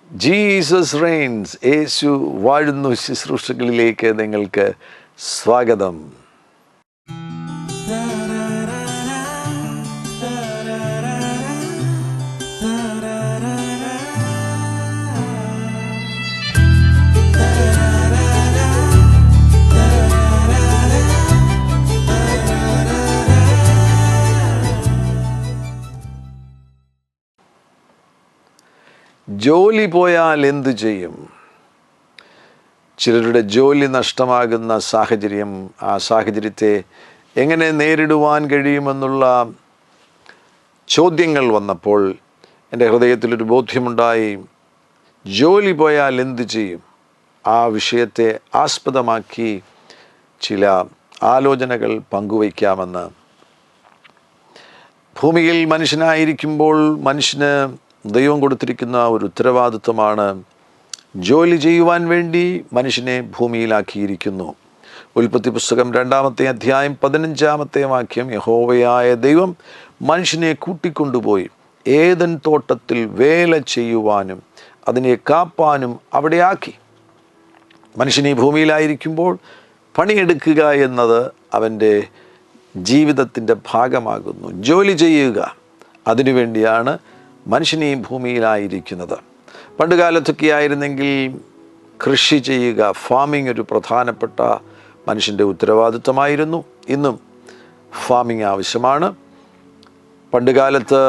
Jesus Reigns, യേശു വാഴുന്നു ശുശ്രൂഷകളിലേക്ക് നിങ്ങൾക്ക് സ്വാഗതം. ജോലി പോയാൽ എന്തു ചെയ്യും? ചിലരുടെ ജോലി നഷ്ടമാകുന്ന സാഹചര്യം, ആ സാഹചര്യത്തെ എങ്ങനെ നേരിടുവാൻ കഴിയുമെന്നുള്ള ചോദ്യങ്ങൾ വന്നപ്പോൾ എൻ്റെ ഹൃദയത്തിലൊരു ബോധ്യമുണ്ടായി. ജോലി പോയാൽ എന്തു ചെയ്യും? ആ വിഷയത്തെ ആസ്പദമാക്കി ചില ആലോചനകൾ പങ്കുവയ്ക്കാമെന്ന്. ഭൂമിയിൽ മനുഷ്യനായിരിക്കുമ്പോൾ മനുഷ്യന് ദൈവം കൊടുത്തിരിക്കുന്ന ഒരു ഉത്തരവാദിത്വമാണ്. ജോലി ചെയ്യുവാൻ വേണ്ടി മനുഷ്യനെ ഭൂമിയിലാക്കിയിരിക്കുന്നു. ഉൽപ്പത്തി പുസ്തകം 2-ാമത്തെ അധ്യായം 15-ാമത്തെ വാക്യം, യഹോവയായ ദൈവം മനുഷ്യനെ കൂട്ടിക്കൊണ്ടുപോയി ഏദൻ തോട്ടത്തിൽ വേല ചെയ്യുവാനും അതിനെ കാപ്പാനും അവിടെ ആക്കി. മനുഷ്യനെ ഭൂമിയിലായിരിക്കുമ്പോൾ പണിയെടുക്കുക എന്നത് അവൻ്റെ ജീവിതത്തിൻ്റെ ഭാഗമാകുന്നു. ജോലി ചെയ്യുക, അതിനുവേണ്ടിയാണ് മനുഷ്യനെ ഭൂമിയിലായിരിക്കുന്നത്. പണ്ടുകാലത്തൊക്കെ ആയിരുന്നെങ്കിൽ കൃഷി ചെയ്യുക, ഫാമിംഗ് ഒരു പ്രധാനപ്പെട്ട മനുഷ്യൻ്റെ ഉത്തരവാദിത്വമായിരുന്നു. ഇന്നും ഫാമിംഗ് ആവശ്യമാണ്. പണ്ടുകാലത്ത്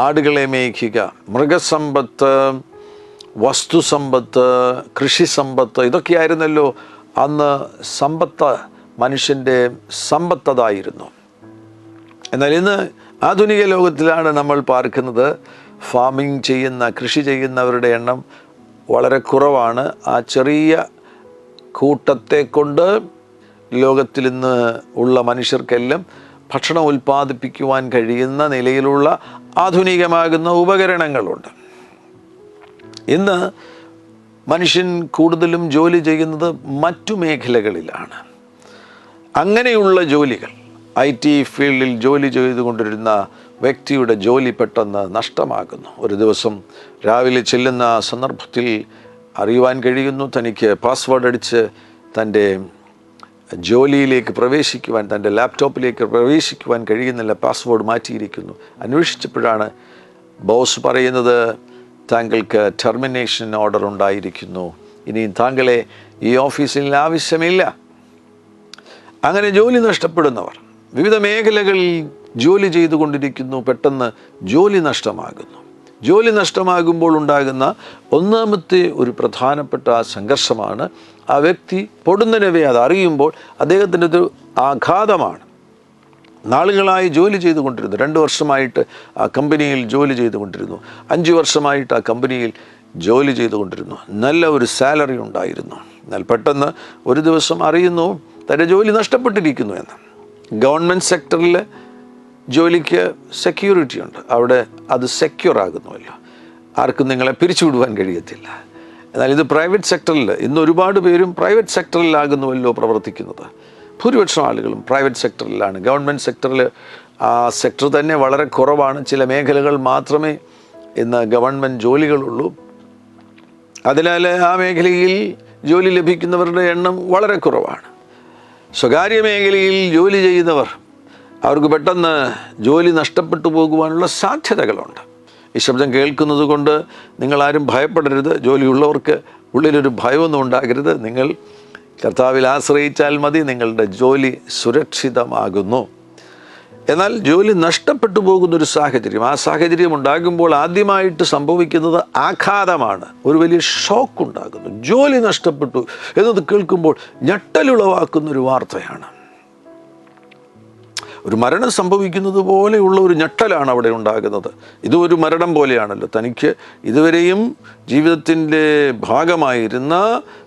ആടുകളെ മേയ്ക്കുക, മൃഗസമ്പത്ത്, വസ്തുസമ്പത്ത്, കൃഷിസമ്പത്ത്, ഇതൊക്കെയായിരുന്നല്ലോ അന്ന് സമ്പത്ത്. മനുഷ്യൻ്റെ സമ്പത്തതായിരുന്നു. എന്നാൽ ഇന്ന് ആധുനിക ലോകത്തിലാണ് നമ്മൾ പാർക്കുന്നത്. ഫാമിംഗ് ചെയ്യുന്ന, കൃഷി ചെയ്യുന്നവരുടെ എണ്ണം വളരെ കുറവാണ്. ആ ചെറിയ കൂട്ടത്തെ കൊണ്ട് ലോകത്തിൽ ഇന്ന് ഉള്ള മനുഷ്യർക്കെല്ലാം ഭക്ഷണം ഉൽപ്പാദിപ്പിക്കുവാൻ കഴിയുന്ന നിലയിലുള്ള ആധുനികമാകുന്ന ഉപകരണങ്ങളുണ്ട്. ഇന്ന് മനുഷ്യൻ കൂടുതലും ജോലി ചെയ്യുന്നത് മറ്റു മേഖലകളിലാണ്. അങ്ങനെയുള്ള ജോലികൾ, IT ഫീൽഡിൽ ജോലി ചെയ്തുകൊണ്ടിരുന്ന വ്യക്തിയുടെ ജോലി പെട്ടെന്ന് നഷ്ടമാകുന്നു. ഒരു ദിവസം രാവിലെ ചെല്ലുന്ന സന്ദർഭത്തിൽ അറിയുവാൻ കഴിയുന്നു, തനിക്ക് പാസ്വേഡ് അടിച്ച് തൻ്റെ ജോലിയിലേക്ക് പ്രവേശിക്കുവാൻ, തൻ്റെ ലാപ്ടോപ്പിലേക്ക് പ്രവേശിക്കുവാൻ കഴിയുന്നില്ല, പാസ്വേഡ് മാറ്റിയിരിക്കുന്നു. അന്വേഷിച്ചപ്പോഴാണ് ബോസ് പറയുന്നത്, താങ്കൾക്ക് ടെർമിനേഷൻ ഓർഡർ ഉണ്ടായിരിക്കുന്നു, ഇനിയും താങ്കളെ ഈ ഓഫീസിൽ ആവശ്യമില്ല. അങ്ങനെ ജോലി നഷ്ടപ്പെടുന്നവർ വിവിധ മേഖലകളിൽ ജോലി ചെയ്തുകൊണ്ടിരിക്കുന്നു. പെട്ടെന്ന് ജോലി നഷ്ടമാകുന്നു. ജോലി നഷ്ടമാകുമ്പോൾ ഉണ്ടാകുന്ന ഒന്നാമത്തെ ഒരു പ്രധാനപ്പെട്ട സംഘർഷമാണ്, ആ വ്യക്തി പൊടുന്നനവേ അത് അറിയുമ്പോൾ അദ്ദേഹത്തിൻ്റെ ഒരു ആഘാതമാണ്. നാളുകളായി ജോലി ചെയ്തുകൊണ്ടിരുന്നു, 2 വർഷമായിട്ട് ആ കമ്പനിയിൽ ജോലി ചെയ്തുകൊണ്ടിരുന്നു, 5 വർഷമായിട്ട് ആ കമ്പനിയിൽ ജോലി ചെയ്തുകൊണ്ടിരുന്നു, നല്ല ഒരു സാലറി ഉണ്ടായിരുന്നു. എന്നാൽ പെട്ടെന്ന് ഒരു ദിവസം അറിയുന്നു തൻ്റെ ജോലി നഷ്ടപ്പെട്ടിരിക്കുന്നു എന്ന്. ഗവൺമെൻറ് സെക്ടറിൽ ജോലിക്ക് സെക്യൂരിറ്റി ഉണ്ട്, അവിടെ അത് സെക്യൂർ ആകുന്നുവല്ലോ, ആർക്കും നിങ്ങളെ പിരിച്ചുവിടുവാൻ കഴിയത്തില്ല. എന്നാൽ ഇത് പ്രൈവറ്റ് സെക്ടറിൽ, ഇന്ന് ഒരുപാട് പേരും പ്രൈവറ്റ് സെക്ടറിലാകുന്നുവല്ലോ പ്രവർത്തിക്കുന്നത്. ഭൂരിപക്ഷം ആളുകളും പ്രൈവറ്റ് സെക്ടറിലാണ്. ഗവൺമെൻറ് സെക്ടറിൽ ആ സെക്ടർ തന്നെ വളരെ കുറവാണ്. ചില മേഖലകൾ മാത്രമേ ഇന്ന് ഗവൺമെൻറ് ജോലികളുള്ളൂ. അതിനാൽ ആ മേഖലയിൽ ജോലി ലഭിക്കുന്നവരുടെ എണ്ണം വളരെ കുറവാണ്. സ്വകാര്യ മേഖലയിൽ ജോലി ചെയ്യുന്നവർ, അവർക്ക് പെട്ടെന്ന് ജോലി നഷ്ടപ്പെട്ടു പോകുവാനുള്ള സാധ്യതകളുണ്ട്. ഈ ശബ്ദം കേൾക്കുന്നത് കൊണ്ട് നിങ്ങളാരും ഭയപ്പെടരുത്. ജോലിയുള്ളവർക്ക് ഉള്ളിലൊരു ഭയമൊന്നും ഉണ്ടാകരുത്. നിങ്ങൾ കർത്താവിൽ ആശ്രയിച്ചാൽ മതി, നിങ്ങളുടെ ജോലി സുരക്ഷിതമാകുന്നു. എന്നാൽ ജോലി നഷ്ടപ്പെട്ടു പോകുന്നൊരു സാഹചര്യം, ആ സാഹചര്യം ഉണ്ടാകുമ്പോൾ ആദ്യമായിട്ട് സംഭവിക്കുന്നത് ആഘാതമാണ്. ഒരു വലിയ ഷോക്ക് ഉണ്ടാകുന്നു. ജോലി നഷ്ടപ്പെട്ടു എന്നത് കേൾക്കുമ്പോൾ ഞെട്ടലുളവാക്കുന്നൊരു വാർത്തയാണ്. ഒരു മരണം സംഭവിക്കുന്നത് പോലെയുള്ള ഒരു ഞെട്ടലാണ് അവിടെ ഉണ്ടാകുന്നത്. ഇതും ഒരു മരണം പോലെയാണല്ലോ. തനിക്ക് ഇതുവരെയും ജീവിതത്തിൻ്റെ ഭാഗമായിരുന്ന,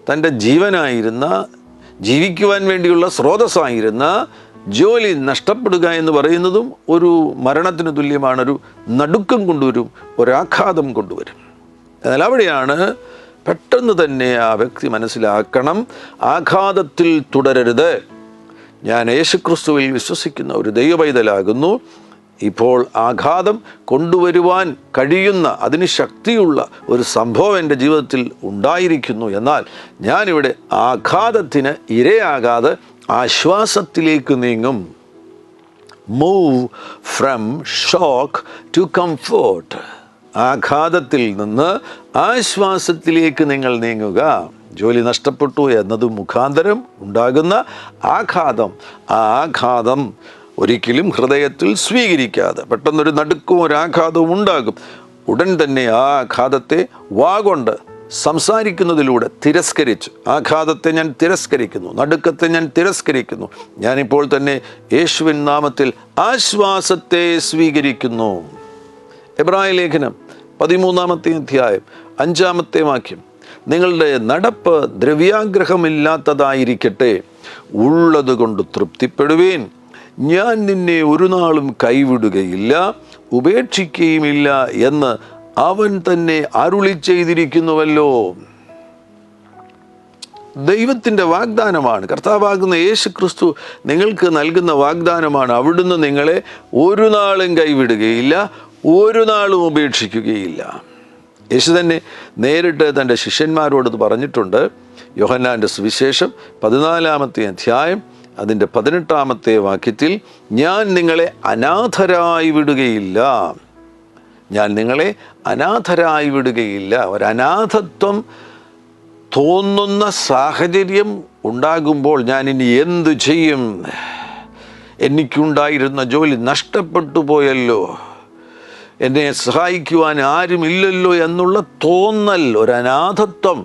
തൻ്റെ ജീവനായിരുന്ന, ജീവിക്കുവാൻ വേണ്ടിയുള്ള സ്രോതസ്സായിരുന്ന ജോലി നഷ്ടപ്പെടുക എന്ന് പറയുന്നതും ഒരു മരണത്തിന് തുല്യമാണ്. ഒരു നടുക്കം കൊണ്ടുവരും, ഒരാഘാതം കൊണ്ടുവരും. എന്നാൽ അവിടെയാണ് പെട്ടെന്ന് തന്നെ ആ വ്യക്തി മനസ്സിലാക്കണം, ആഘാതത്തിൽ തുടരരുത്. ഞാൻ യേശുക്രിസ്തുവിൽ വിശ്വസിക്കുന്ന ഒരു ദൈവപൈതലാകുന്നു. ഇപ്പോൾ ആഘാതം കൊണ്ടുവരുവാൻ കഴിയുന്ന, അതിന് ശക്തിയുള്ള ഒരു സംഭവം എൻ്റെ ജീവിതത്തിൽ ഉണ്ടായിരിക്കുന്നു. എന്നാൽ ഞാനിവിടെ ആഘാതത്തിന് ഇരയാകാതെ ആശ്വാസത്തിലേക്ക് നീങ്ങും. Move from shock to comfort. ആഘാതത്തിൽ നിന്ന് ആശ്വാസത്തിലേക്ക് നിങ്ങൾ നീങ്ങുക. ജോലി നഷ്ടപ്പെട്ടു എന്നത് മുഖാന്തരം ഉണ്ടാകുന്ന ആഘാതം, ആ ആഘാതം ഒരിക്കലും ഹൃദയത്തിൽ സ്വീകരിക്കാതെ, പെട്ടെന്നൊരു നടുക്കവും ഒരാഘാതവും ഉണ്ടാകും. ഉടൻ തന്നെ ആ ആഘാതത്തെ വാഗൊണ്ട് സംസാരിക്കുന്നതിലൂടെ തിരസ്കരിച്ച്, ആഘാതത്തെ ഞാൻ തിരസ്കരിക്കുന്നു, നടുക്കത്തെ ഞാൻ തിരസ്കരിക്കുന്നു, ഞാനിപ്പോൾ തന്നെ യേശുവിൻ നാമത്തിൽ ആശ്വാസത്തെ സ്വീകരിക്കുന്നു. എബ്രായ ലേഖനം 13-ാമത്തെ അധ്യായം 5-ാമത്തെ വാക്യം, നിങ്ങളുടെ നടപ്പ് ദ്രവ്യാഗ്രഹമില്ലാത്തതായിരിക്കട്ടെ, ഉള്ളതുകൊണ്ട് തൃപ്തിപ്പെടുവീൻ. ഞാൻ നിന്നെ ഒരു നാളും കൈവിടുകയില്ല, ഉപേക്ഷിക്കുകയുമില്ല എന്ന് അവൻ തന്നെ അരുളി ചെയ്തിരിക്കുന്നുവല്ലോ. ദൈവത്തിൻ്റെ വാഗ്ദാനമാണ്. കർത്താവാകുന്ന യേശു ക്രിസ്തു നിങ്ങൾക്ക് നൽകുന്ന വാഗ്ദാനമാണ്. അവിടുന്ന് നിങ്ങളെ ഒരു നാളും കൈവിടുകയില്ല, ഒരു നാളും ഉപേക്ഷിക്കുകയില്ല. യേശു തന്നെ നേരിട്ട് തൻ്റെ ശിഷ്യന്മാരോട് പറഞ്ഞിട്ടുണ്ട്. യോഹന്നാൻ്റെ സുവിശേഷം 14-ാമത്തെ അധ്യായം അതിൻ്റെ 18-ാമത്തെ വാക്യത്തിൽ, ഞാൻ നിങ്ങളെ അനാഥരായി വിടുകയില്ല, ഞാൻ നിങ്ങളെ അനാഥരായി വിടുകയില്ല. ഒരനാഥത്വം തോന്നുന്ന സാഹചര്യം ഉണ്ടാകുമ്പോൾ ഞാൻ ഇനി എന്തു ചെയ്യും, എനിക്കുണ്ടായിരുന്ന ജോലി നഷ്ടപ്പെട്ടു പോയല്ലോ, എന്നെ സഹായിക്കുവാൻ ആരുമില്ലല്ലോ എന്നുള്ള തോന്നൽ, ഒരനാഥത്വം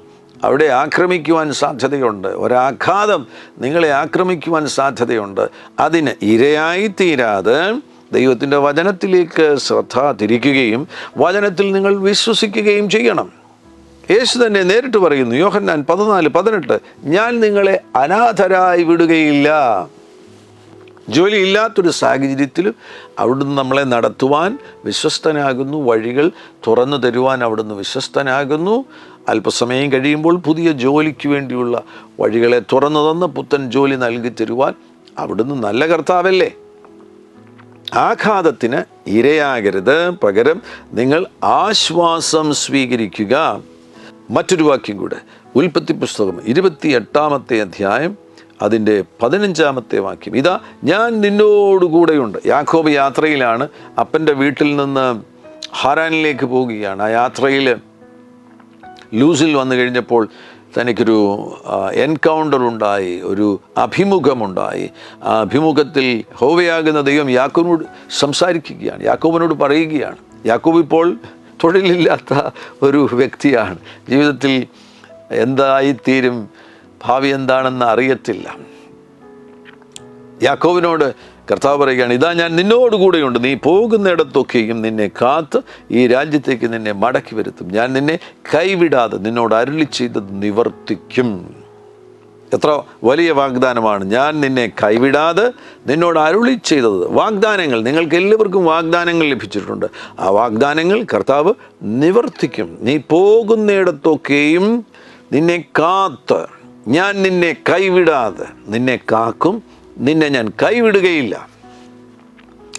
അവിടെ ആക്രമിക്കുവാൻ സാധ്യതയുണ്ട്. ഒരാഘാതം നിങ്ങളെ ആക്രമിക്കുവാൻ സാധ്യതയുണ്ട്. അതിന് ഇരയായി തീരാതെ ദൈവത്തിൻ്റെ വചനത്തിലേക്ക് ശ്രദ്ധ തിരിക്കുകയും വചനത്തിൽ നിങ്ങൾ വിശ്വസിക്കുകയും ചെയ്യണം. യേശു തന്നെ നേരിട്ട് പറയുന്നു, യോഹന്നാൻ 14:18, ഞാൻ നിങ്ങളെ അനാഥരായി വിടുകയില്ല. ജോലിയില്ലാത്തൊരു സാഹചര്യത്തിലും അവിടുന്ന് നമ്മളെ നടത്തുവാൻ വിശ്വസ്തനാകുന്നു, വഴികൾ തുറന്നു തരുവാൻ അവിടുന്ന് വിശ്വസ്തനാകുന്നു. അല്പസമയം കഴിയുമ്പോൾ പുതിയ ജോലിക്ക് വേണ്ടിയുള്ള വഴികളെ തുറന്നു തന്ന് പുത്തൻ ജോലി നൽകി തരുവാൻ അവിടുന്ന് നല്ല കർത്താവല്ലേ. ആഘാതത്തിന് ഇരയാകരുത്, പകരം നിങ്ങൾ ആശ്വാസം സ്വീകരിക്കുക. മറ്റൊരു വാക്യം കൂടെ, ഉൽപ്പത്തി പുസ്തകം 28-ാമത്തെ അധ്യായം അതിൻ്റെ 15-ാമത്തെ വാക്യം, ഇതാ ഞാൻ നിന്നോടുകൂടെയുണ്ട്. യാക്കോബ് യാത്രയിലാണ്, അപ്പൻ്റെ വീട്ടിൽ നിന്ന് ഹാരാനിലേക്ക് പോവുകയാണ്. ആ യാത്രയിൽ ലൂസിൽ വന്നു കഴിഞ്ഞപ്പോൾ തനിക്കൊരു എൻകൗണ്ടർ ഉണ്ടായി, ഒരു അഭിമുഖമുണ്ടായി. ആ അഭിമുഖത്തിൽ യഹോവയാകുന്ന ദൈവം യാക്കോബിനോട് സംസാരിക്കുകയാണ്, യാക്കോബിനോട് പറയുകയാണ്. യാക്കോബ് ഇപ്പോൾ തൊഴിലില്ലാത്ത ഒരു വ്യക്തിയാണ്. ജീവിതത്തിൽ എന്തായിത്തീരും, ഭാവി എന്താണെന്ന് അറിയത്തില്ല. യാക്കോബിനോട് കർത്താവ് പറയുകയാണ്, ഇതാ ഞാൻ നിന്നോടുകൂടെയുണ്ട്, നീ പോകുന്നിടത്തൊക്കെയും നിന്നെ കാത്ത് ഈ രാജ്യത്തേക്ക് നിന്നെ മടക്കി വരുത്തും, ഞാൻ നിന്നെ കൈവിടാതെ നിന്നോട് അരുളി ചെയ്തത് നിവർത്തിക്കും. എത്ര വലിയ വാഗ്ദാനമാണ്! ഞാൻ നിന്നെ കൈവിടാതെ നിന്നോട് അരുളി ചെയ്തത്. വാഗ്ദാനങ്ങൾ, നിങ്ങൾക്ക് എല്ലാവർക്കും വാഗ്ദാനങ്ങൾ ലഭിച്ചിട്ടുണ്ട്. ആ വാഗ്ദാനങ്ങൾ കർത്താവ് നിവർത്തിക്കും. നീ പോകുന്നിടത്തൊക്കെയും നിന്നെ കാത്ത്, ഞാൻ നിന്നെ കൈവിടാതെ നിന്നെ കാക്കും, നിന്നെ ഞാൻ കൈവിടുകയില്ല.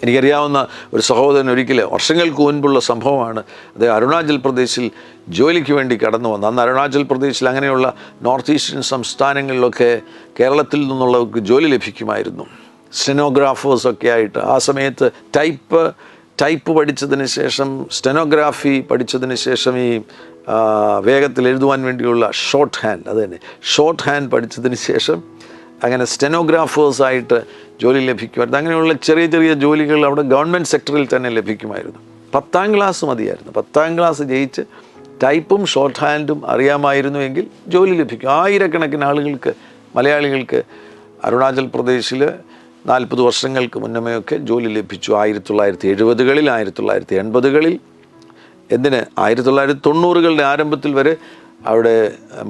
എനിക്കറിയാവുന്ന ഒരു സഹോദരൻ ഒരിക്കൽ വർഷങ്ങൾക്ക് മുൻപുള്ള സംഭവമാണ്. അത് അരുണാചൽ പ്രദേശിൽ ജോലിക്ക് വേണ്ടി കടന്നു വന്നു. അന്ന് അരുണാചൽ പ്രദേശിൽ അങ്ങനെയുള്ള നോർത്ത് ഈസ്റ്റേൺ സംസ്ഥാനങ്ങളിലൊക്കെ കേരളത്തിൽ നിന്നുള്ളവർക്ക് ജോലി ലഭിക്കുമായിരുന്നു, സ്റ്റെനോഗ്രാഫേഴ്സൊക്കെ ആയിട്ട്. ആ സമയത്ത് ടൈപ്പ് പഠിച്ചതിന് ശേഷം, സ്റ്റെനോഗ്രാഫി പഠിച്ചതിന് ശേഷം, ഈ വേഗത്തിൽ എഴുതുവാൻ വേണ്ടിയുള്ള ഷോർട്ട് ഹാൻഡ്, അത് തന്നെ ഷോർട്ട് ഹാൻഡ് പഠിച്ചതിന് ശേഷം അങ്ങനെ സ്റ്റെനോഗ്രാഫേഴ്സായിട്ട് ജോലി ലഭിക്കുമായിരുന്നു. അങ്ങനെയുള്ള ചെറിയ ചെറിയ ജോലികൾ അവിടെ ഗവൺമെൻറ് സെക്ടറിൽ തന്നെ ലഭിക്കുമായിരുന്നു. 10ാം ക്ലാസ് മതിയായിരുന്നു. 10ാം ക്ലാസ് ജയിച്ച് ടൈപ്പും ഷോർട്ട് ഹാൻഡും അറിയാമായിരുന്നുവെങ്കിൽ ജോലി ലഭിക്കും. ആയിരക്കണക്കിന് ആളുകൾക്ക്, മലയാളികൾക്ക് അരുണാചൽ പ്രദേശിൽ 40 വർഷങ്ങൾക്ക് മുന്നമേയൊക്കെ ജോലി ലഭിച്ചു. 1970-കളിൽ, 1980-കളിൽ, എന്തിന് 1990-കളുടെ ആരംഭത്തിൽ വരെ അവിടെ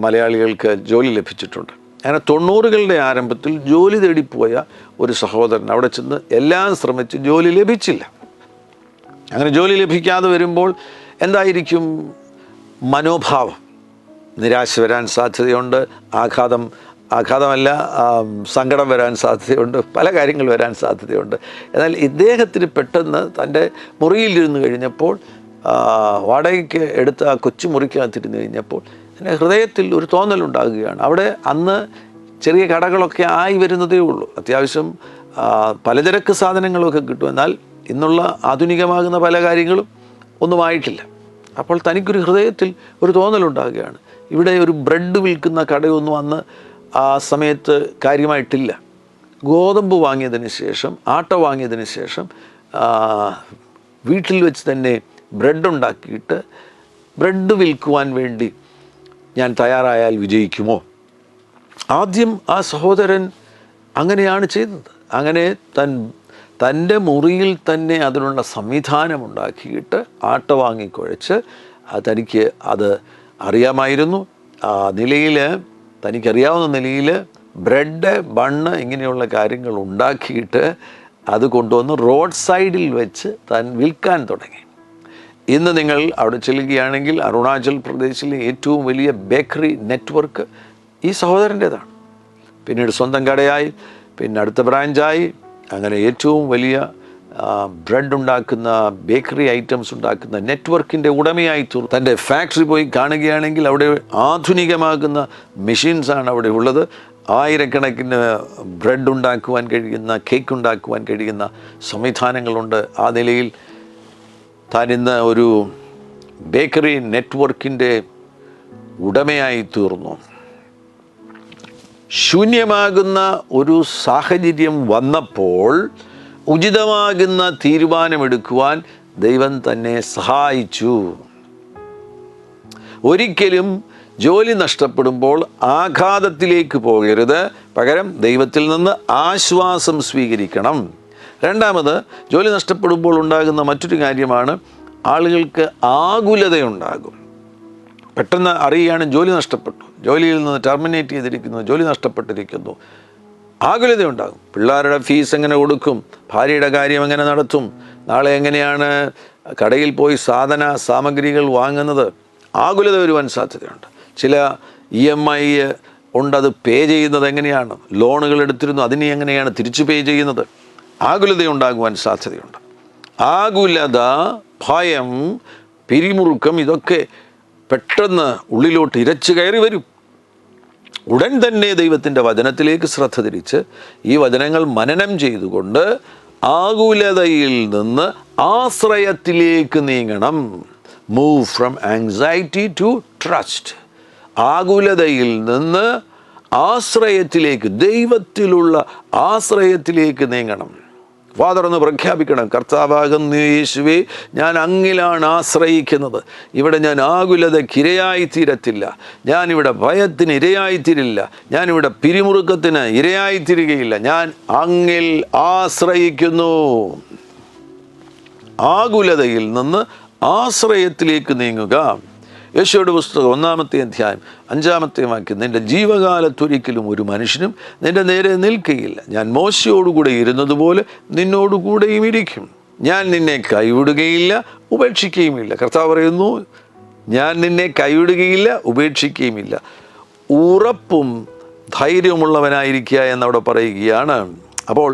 മലയാളികൾക്ക് ജോലി ലഭിച്ചിട്ടുണ്ട്. അങ്ങനെ 90-കളുടെ ആരംഭത്തിൽ ജോലി തേടിപ്പോയ ഒരു സഹോദരൻ അവിടെ ചെന്ന് എല്ലാം ശ്രമിച്ച് ജോലി ലഭിച്ചില്ല. അങ്ങനെ ജോലി ലഭിക്കാതെ വരുമ്പോൾ എന്തായിരിക്കും മനോഭാവം? നിരാശ വരാൻ സാധ്യതയുണ്ട്, ആഘാതം ആഘാതമല്ല, സങ്കടം വരാൻ സാധ്യതയുണ്ട്, പല കാര്യങ്ങൾ വരാൻ സാധ്യതയുണ്ട്. എന്നാൽ ഇദ്ദേഹത്തിന് പെട്ടെന്ന് തൻ്റെ മുറിയിലിരുന്ന് കഴിഞ്ഞപ്പോൾ, വാടകയ്ക്ക് എടുത്ത ആ കൊച്ചു മുറിക്കകത്തിരുന്ന് കഴിഞ്ഞപ്പോൾ എൻ്റെ ഹൃദയത്തിൽ ഒരു തോന്നലുണ്ടാകുകയാണ്. അവിടെ അന്ന് ചെറിയ കടകളൊക്കെ ആയി വരുന്നതേ ഉള്ളൂ, അത്യാവശ്യം പലചരക്ക് സാധനങ്ങളൊക്കെ കിട്ടും. എന്നാൽ ഇന്നുള്ള ആധുനികമാകുന്ന പല കാര്യങ്ങളും ഒന്നുമായിട്ടില്ല. അപ്പോൾ തനിക്കൊരു ഹൃദയത്തിൽ ഒരു തോന്നലുണ്ടാകുകയാണ്, ഇവിടെ ഒരു ബ്രെഡ് വിൽക്കുന്ന കടയൊന്നും അന്ന് ആ സമയത്ത് കാര്യമായിട്ടില്ല. ഗോതമ്പ് വാങ്ങിയതിന് ശേഷം, ആട്ട വാങ്ങിയതിന് ശേഷം വീട്ടിൽ വെച്ച് തന്നെ ബ്രെഡ് ഉണ്ടാക്കിയിട്ട് ബ്രെഡ് വിൽക്കുവാൻ വേണ്ടി ഞാൻ തയ്യാറായാൽ വിജയിക്കുമോ? ആദ്യം ആ സഹോദരൻ അങ്ങനെയാണ് ചെയ്തത്. അങ്ങനെ തൻ്റെ മുറിയിൽ തന്നെ അതിനുള്ള സംവിധാനമുണ്ടാക്കിയിട്ട് ആട്ട വാങ്ങിക്കുഴച്ച് തനിക്ക് അത് അറിയാമായിരുന്നു. ആ നിലയിൽ, തനിക്കറിയാവുന്ന നിലയിൽ ബ്രെഡ്, ബണ്ണ് ഇങ്ങനെയുള്ള കാര്യങ്ങൾ ഉണ്ടാക്കിയിട്ട് അത് കൊണ്ടുവന്ന് റോഡ് സൈഡിൽ വെച്ച് താൻ വിൽക്കാൻ തുടങ്ങി. ഇന്ന് നിങ്ങൾ അവിടെ ചെല്ലുകയാണെങ്കിൽ അരുണാചൽ പ്രദേശിലെ ഏറ്റവും വലിയ ബേക്കറി നെറ്റ്വർക്ക് ഈ സഹോദരൻ്റേതാണ്. പിന്നീട് സ്വന്തം കടയായി, പിന്നെ അടുത്ത ബ്രാഞ്ചായി, അങ്ങനെ ഏറ്റവും വലിയ ബ്രെഡ് ഉണ്ടാക്കുന്ന, ബേക്കറി ഐറ്റംസ് ഉണ്ടാക്കുന്ന നെറ്റ്വർക്കിൻ്റെ ഉടമയായി തീർന്നു. തൻ്റെ ഫാക്ടറി പോയി കാണുകയാണെങ്കിൽ അവിടെ ആധുനികമാകുന്ന മെഷീൻസാണ് അവിടെ ഉള്ളത്. ആയിരക്കണക്കിന് ബ്രെഡ് ഉണ്ടാക്കുവാൻ കഴിയുന്ന, കേക്ക് ഉണ്ടാക്കുവാൻ കഴിയുന്ന സംവിധാനങ്ങളുണ്ട്. ആ നിലയിൽ താൻ ഇന്ന് ഒരു ബേക്കറി നെറ്റ്വർക്കിൻ്റെ ഉടമയായി തീർന്നു. ശൂന്യമാകുന്ന ഒരു സാഹചര്യം വന്നപ്പോൾ ഉചിതമാകുന്ന തീരുമാനമെടുക്കുവാൻ ദൈവം തന്നെ സഹായിച്ചു. ഒരിക്കലും ജോലി നഷ്ടപ്പെടുമ്പോൾ ആഘാതത്തിലേക്ക് പോകരുത്, പകരം ദൈവത്തിൽ നിന്ന് ആശ്വാസം സ്വീകരിക്കണം. രണ്ടാമത്, ജോലി നഷ്ടപ്പെടുമ്പോൾ ഉണ്ടാകുന്ന മറ്റൊരു കാര്യമാണ്, ആളുകൾക്ക് ആകുലതയുണ്ടാകും. പെട്ടെന്ന് അറിയുകയാണ് ജോലി നഷ്ടപ്പെട്ടു, ജോലിയിൽ നിന്ന് ടെർമിനേറ്റ് ചെയ്തിരിക്കുന്നു, ജോലി നഷ്ടപ്പെട്ടിരിക്കുന്നു, ആകുലതയുണ്ടാകും. പിള്ളേരുടെ ഫീസ് എങ്ങനെ കൊടുക്കും, ഭാര്യയുടെ കാര്യം എങ്ങനെ നടത്തും, നാളെ എങ്ങനെയാണ് കടയിൽ പോയി സാമഗ്രികൾ വാങ്ങുന്നത്, ആകുലത വരുവാൻ സാധ്യതയുണ്ട്. ചില EMI ഉണ്ട്, അത് പേ ചെയ്യുന്നത് എങ്ങനെയാണ്, ലോണുകൾ എടുത്തിരുന്നു, അതിനെ എങ്ങനെയാണ് തിരിച്ചു പേ ചെയ്യുന്നത്, ആകുലതയുണ്ടാകുവാൻ സാധ്യതയുണ്ട്. ആകുലത, ഭയം, പിരിമുറുക്കം ഇതൊക്കെ പെട്ടെന്ന് ഉള്ളിലോട്ട് ഇരച്ചു കയറി വരും. ഉടൻ തന്നെ ദൈവത്തിൻ്റെ വചനത്തിലേക്ക് ശ്രദ്ധ തിരിച്ച് ഈ വചനങ്ങൾ മനനം ചെയ്തുകൊണ്ട് ആകുലതയിൽ നിന്ന് ആശ്രയത്തിലേക്ക് നീങ്ങണം. Move from anxiety to trust. ആകുലതയിൽ നിന്ന് ആശ്രയത്തിലേക്ക്, ദൈവത്തിലുള്ള ആശ്രയത്തിലേക്ക് നീങ്ങണം. ഫാദറൊന്ന് പ്രഖ്യാപിക്കണം, കർത്താവാകുന്ന യേശുവേ, ഞാൻ അങ്ങിലാണ് ആശ്രയിക്കുന്നത്. ഇവിടെ ഞാൻ ആകുലതയ്ക്ക് ഇരയായിത്തീരത്തില്ല, ഞാനിവിടെ ഭയത്തിന് ഇരയായിത്തീരില്ല, ഞാനിവിടെ പിരിമുറുക്കത്തിന് ഇരയായിത്തീരുകയില്ല, ഞാൻ അങ്ങിൽ ആശ്രയിക്കുന്നു. ആകുലതയിൽ നിന്ന് ആശ്രയത്തിലേക്ക് നീങ്ങുക. യേശുവയുടെ പുസ്തകം 1-ാമത്തെ അധ്യായം 5-ാമത്തെ വാക്യം, നിന്റെ ജീവകാലത്തൊരിക്കലും ഒരു മനുഷ്യനും നിന്റെ നേരെ നിൽക്കുകയില്ല. ഞാൻ മോശയോടുകൂടെ ഇരുന്നതുപോലെ നിന്നോടുകൂടെയും ഇരിക്കും. ഞാൻ നിന്നെ കൈവിടുകയില്ല, ഉപേക്ഷിക്കുകയുമില്ല. കർത്താവ് പറയുന്നു, ഞാൻ നിന്നെ കൈവിടുകയില്ല, ഉപേക്ഷിക്കുകയുമില്ല. ഉറപ്പും ധൈര്യമുള്ളവനായിരിക്കുക എന്നവിടെ പറയുകയാണ്. അപ്പോൾ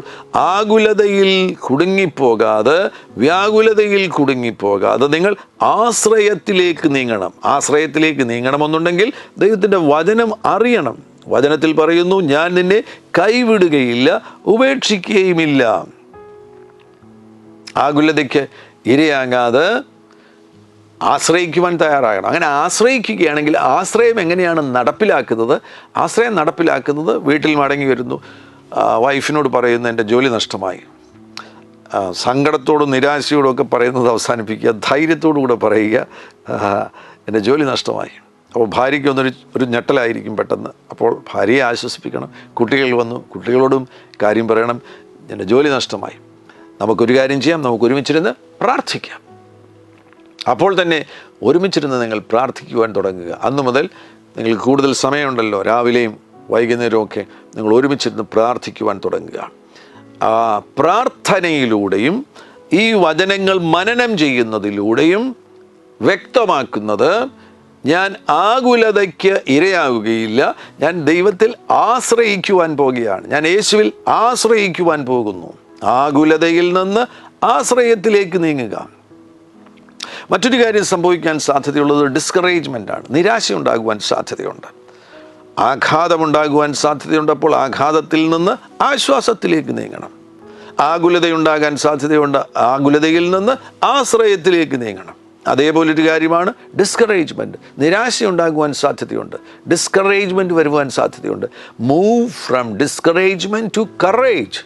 ആകുലതയിൽ കുടുങ്ങിപ്പോകാതെ, വ്യാകുലതയിൽ കുടുങ്ങിപ്പോകാതെ നിങ്ങൾ ആശ്രയത്തിലേക്ക് നീങ്ങണം. ആശ്രയത്തിലേക്ക് നീങ്ങണമെന്നുണ്ടെങ്കിൽ ദൈവത്തിൻ്റെ വചനം അറിയണം. വചനത്തിൽ പറയുന്നു, ഞാൻ നിന്നെ കൈവിടുകയില്ല, ഉപേക്ഷിക്കുകയുമില്ല. ആകുലതയ്ക്ക് ഇരയാകാതെ ആശ്രയിക്കുവാൻ തയ്യാറാകണം. അങ്ങനെ ആശ്രയിക്കുകയാണെങ്കിൽ ആശ്രയം എങ്ങനെയാണ് നടപ്പിലാക്കുന്നത്? ആശ്രയം നടപ്പിലാക്കുന്നത്, വീട്ടിൽ മടങ്ങി വരുന്നു, വൈഫിനോട് പറയുന്നു എൻ്റെ ജോലി നഷ്ടമായി. സങ്കടത്തോടും നിരാശയോടും ഒക്കെ പറയുന്നത് അവസാനിപ്പിക്കുക, ധൈര്യത്തോടു കൂടെ പറയുക, എൻ്റെ ജോലി നഷ്ടമായി. അപ്പോൾ ഭാര്യയ്ക്ക് ഒരു ഞെട്ടലായിരിക്കും പെട്ടെന്ന്. അപ്പോൾ ഭാര്യയെ ആശ്വസിപ്പിക്കണം. കുട്ടികൾ വന്നു, കുട്ടികളോടും കാര്യം പറയണം, എൻ്റെ ജോലി നഷ്ടമായി. നമുക്കൊരു കാര്യം ചെയ്യാം, നമുക്ക് ഒരുമിച്ചിരുന്ന് പ്രാർത്ഥിക്കാം. അപ്പോൾ തന്നെ ഒരുമിച്ചിരുന്ന് നിങ്ങൾ പ്രാർത്ഥിക്കുവാൻ തുടങ്ങുക. അന്നു മുതൽ നിങ്ങൾക്ക് കൂടുതൽ സമയമുണ്ടല്ലോ, രാവിലെയും വൈകുന്നേരമൊക്കെ നിങ്ങൾ ഒരുമിച്ചിരുന്ന് പ്രാർത്ഥിക്കുവാൻ തുടങ്ങുക. ആ പ്രാർത്ഥനയിലൂടെയും ഈ വചനങ്ങൾ മനനം ചെയ്യുന്നതിലൂടെയും വ്യക്തമാക്കുന്നത് ഞാൻ ആകുലതയ്ക്ക് ഇരയാകുകയില്ല. ഞാൻ ദൈവത്തിൽ ആശ്രയിക്കുവാൻ പോകുകയാണ്. ഞാൻ യേശുവിൽ ആശ്രയിക്കുവാൻ പോകുന്നു. ആകുലതയിൽ നിന്ന് ആശ്രയത്തിലേക്ക് നീങ്ങുക. മറ്റൊരു കാര്യം സംഭവിക്കാൻ സാധ്യതയുള്ളത് ഡിസ്കറേജ്മെൻ്റ് ആണ്. നിരാശയുണ്ടാകുവാൻ സാധ്യതയുണ്ട്. ആഘാതമുണ്ടാകുവാൻ സാധ്യതയുണ്ട്. അപ്പോൾ ആഘാതത്തിൽ നിന്ന് ആശ്വാസത്തിലേക്ക് നീങ്ങണം. ആകുലതയുണ്ടാകാൻ സാധ്യതയുണ്ട്. ആകുലതയിൽ നിന്ന് ആശ്രയത്തിലേക്ക് നീങ്ങണം. അതേപോലൊരു കാര്യമാണ് ഡിസ്കറേജ്മെൻറ്റ്. നിരാശയുണ്ടാകുവാൻ സാധ്യതയുണ്ട്. ഡിസ്കറേജ്മെൻറ്റ് വരുവാൻ സാധ്യതയുണ്ട്. Move from discouragement to courage.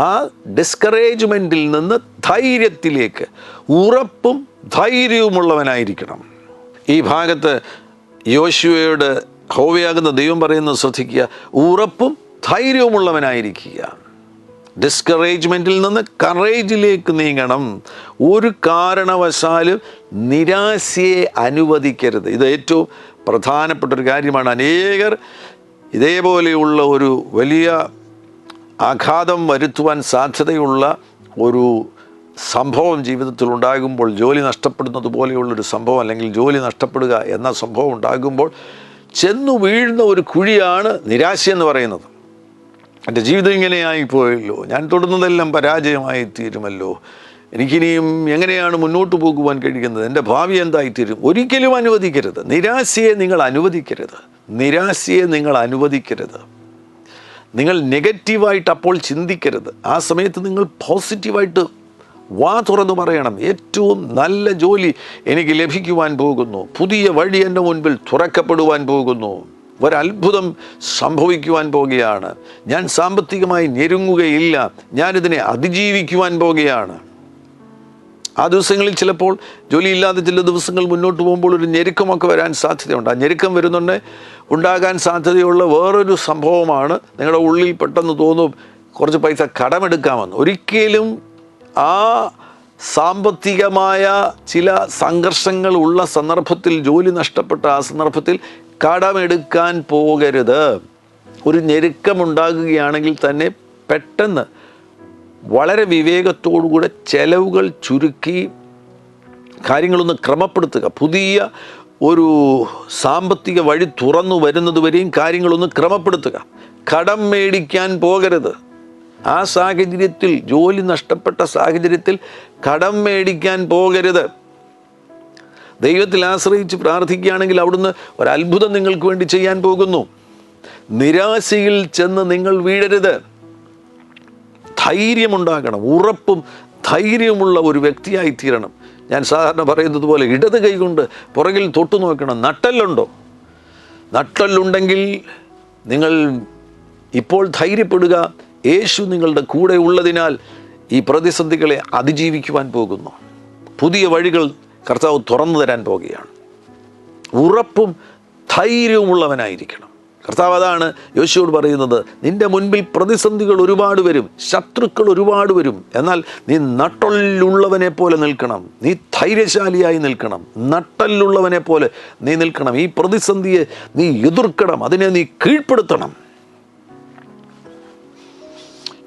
ആ ഡിസ്കറേജ്മെൻറ്റിൽ നിന്ന് ധൈര്യത്തിലേക്ക്, ഉറപ്പും ധൈര്യവുമുള്ളവനായിരിക്കണം. ഈ ഭാഗത്ത് യോശുവയോട് യഹോവയാകുന്ന ദൈവം പറയുന്നത് ശ്രദ്ധിക്കുക. ഉറപ്പും ധൈര്യവുമുള്ളവനായിരിക്കുക. ഡിസ്കറേജ്മെൻറ്റിൽ നിന്ന് കറേജിലേക്ക് നീങ്ങണം. ഒരു കാരണവശാലും നിരാശയെ അനുവദിക്കരുത്. ഇത് ഏറ്റവും പ്രധാനപ്പെട്ടൊരു കാര്യമാണ്. അനേകർ ഇതേപോലെയുള്ള ഒരു വലിയ ആഘാതം വരുത്തുവാൻ സാധ്യതയുള്ള ഒരു സംഭവം ജീവിതത്തിൽ ഉണ്ടാകുമ്പോൾ, ജോലി നഷ്ടപ്പെടുന്നത് പോലെയുള്ളൊരു സംഭവം, അല്ലെങ്കിൽ ജോലി നഷ്ടപ്പെടുക എന്ന സംഭവം ഉണ്ടാകുമ്പോൾ ചെന്നു വീഴുന്ന ഒരു കുഴിയാണ് നിരാശയെന്ന് പറയുന്നത്. എൻ്റെ ജീവിതം ഇങ്ങനെയായിപ്പോയല്ലോ, ഞാൻ തൊടുന്നതെല്ലാം പരാജയമായി തീരുമല്ലോ, എനിക്കിനിയും എങ്ങനെയാണ് മുന്നോട്ട് പോകുവാൻ കഴിയുന്നത്, എൻ്റെ ഭാവി എന്തായിത്തീരും. ഒരിക്കലും അനുവദിക്കരുത്. നിരാശയെ നിങ്ങൾ അനുവദിക്കരുത്. നിരാശയെ നിങ്ങൾ അനുവദിക്കരുത്. നിങ്ങൾ നെഗറ്റീവായിട്ട് അപ്പോൾ ചിന്തിക്കരുത്. ആ സമയത്ത് നിങ്ങൾ പോസിറ്റീവായിട്ട് വാ തുറന്ന് പറയണം. ഏറ്റവും നല്ല ജോലി എനിക്ക് ലഭിക്കുവാൻ പോകുന്നു. പുതിയ വഴി എൻ്റെ മുൻപിൽ തുറക്കപ്പെടുവാൻ പോകുന്നു. ഒരത്ഭുതം സംഭവിക്കുവാൻ പോകുകയാണ്. ഞാൻ സാമ്പത്തികമായി ഞെരുങ്ങുകയില്ല. ഞാനിതിനെ അതിജീവിക്കുവാൻ പോകുകയാണ്. ആ ദിവസങ്ങളിൽ ചിലപ്പോൾ ജോലിയില്ലാതെ ചില ദിവസങ്ങൾ മുന്നോട്ട് പോകുമ്പോൾ ഒരു ഞെരുക്കമൊക്കെ വരാൻ സാധ്യതയുണ്ട്. ആ ഞെരുക്കം വരുന്നുണ്ട്. ഉണ്ടാകാൻ സാധ്യതയുള്ള വേറൊരു സംഭവമാണ്, നിങ്ങളുടെ ഉള്ളിൽ പെട്ടെന്ന് തോന്നും കുറച്ച് പൈസ കടമെടുക്കാമെന്ന്. ഒരിക്കലും ആ സാമ്പത്തികമായ ചില സംഘർഷങ്ങൾ ഉള്ള സന്ദർഭത്തിൽ, ജോലി നഷ്ടപ്പെട്ട ആ സന്ദർഭത്തിൽ കടമെടുക്കാൻ പോകരുത്. ഒരു ഞെരുക്കമുണ്ടാകുകയാണെങ്കിൽ തന്നെ പെട്ടെന്ന് വളരെ വിവേകത്തോടുകൂടെ ചെലവുകൾ ചുരുക്കി കാര്യങ്ങളൊന്ന് ക്രമപ്പെടുത്തുക. പുതിയ ഒരു സാമ്പത്തിക വഴി തുറന്നു വരുന്നതുവരെയും കാര്യങ്ങളൊന്ന് ക്രമപ്പെടുത്തുക. കടം മേടിക്കാൻ പോകരുത്. ആ സാഹചര്യത്തിൽ, ജോലി നഷ്ടപ്പെട്ട സാഹചര്യത്തിൽ കടം മേടിക്കാൻ പോകരുത്. ദൈവത്തിൽ ആശ്രയിച്ച് പ്രാർത്ഥിക്കുകയാണെങ്കിൽ അവിടുന്ന് ഒരത്ഭുതം നിങ്ങൾക്ക് വേണ്ടി ചെയ്യാൻ പോകുന്നു. നിരാശയിൽ ചെന്ന് നിങ്ങൾ വീഴരുത്. ധൈര്യമുണ്ടാകണം. ഉറപ്പും ധൈര്യമുള്ള ഒരു വ്യക്തിയായി തീരണം. ഞാൻ സാധാരണ പറയുന്നത് പോലെ ഇടത് കൈകൊണ്ട് പുറകിൽ തൊട്ടു നോക്കണം. നട്ടെല്ലുണ്ടോ? നട്ടെല്ലുണ്ടെങ്കിൽ നിങ്ങൾ ഇപ്പോൾ ധൈര്യപ്പെടുക. യേശു നിങ്ങളുടെ കൂടെ ഉള്ളതിനാൽ ഈ പ്രതിസന്ധികളെ അതിജീവിക്കുവാൻ പോകുന്നു. പുതിയ വഴികൾ കർത്താവ് തുറന്നു തരാൻ പോകുകയാണ്. ഉറപ്പും ധൈര്യവുമുള്ളവനായിരിക്കണം. കർത്താവ് അതാണ് യോശുവോട് പറയുന്നത്. നിന്റെ മുൻപിൽ പ്രതിസന്ധികൾ ഒരുപാട് വരും, ശത്രുക്കൾ ഒരുപാട് വരും. എന്നാൽ നീ നട്ടെല്ലുള്ളവനെ പോലെ നിൽക്കണം. നീ ധൈര്യശാലിയായി നിൽക്കണം. നട്ടെല്ലുള്ളവനെ പോലെ നീ നിൽക്കണം. ഈ പ്രതിസന്ധിയെ നീ എതിർക്കണം. അതിനെ നീ കീഴ്പ്പെടുത്തണം.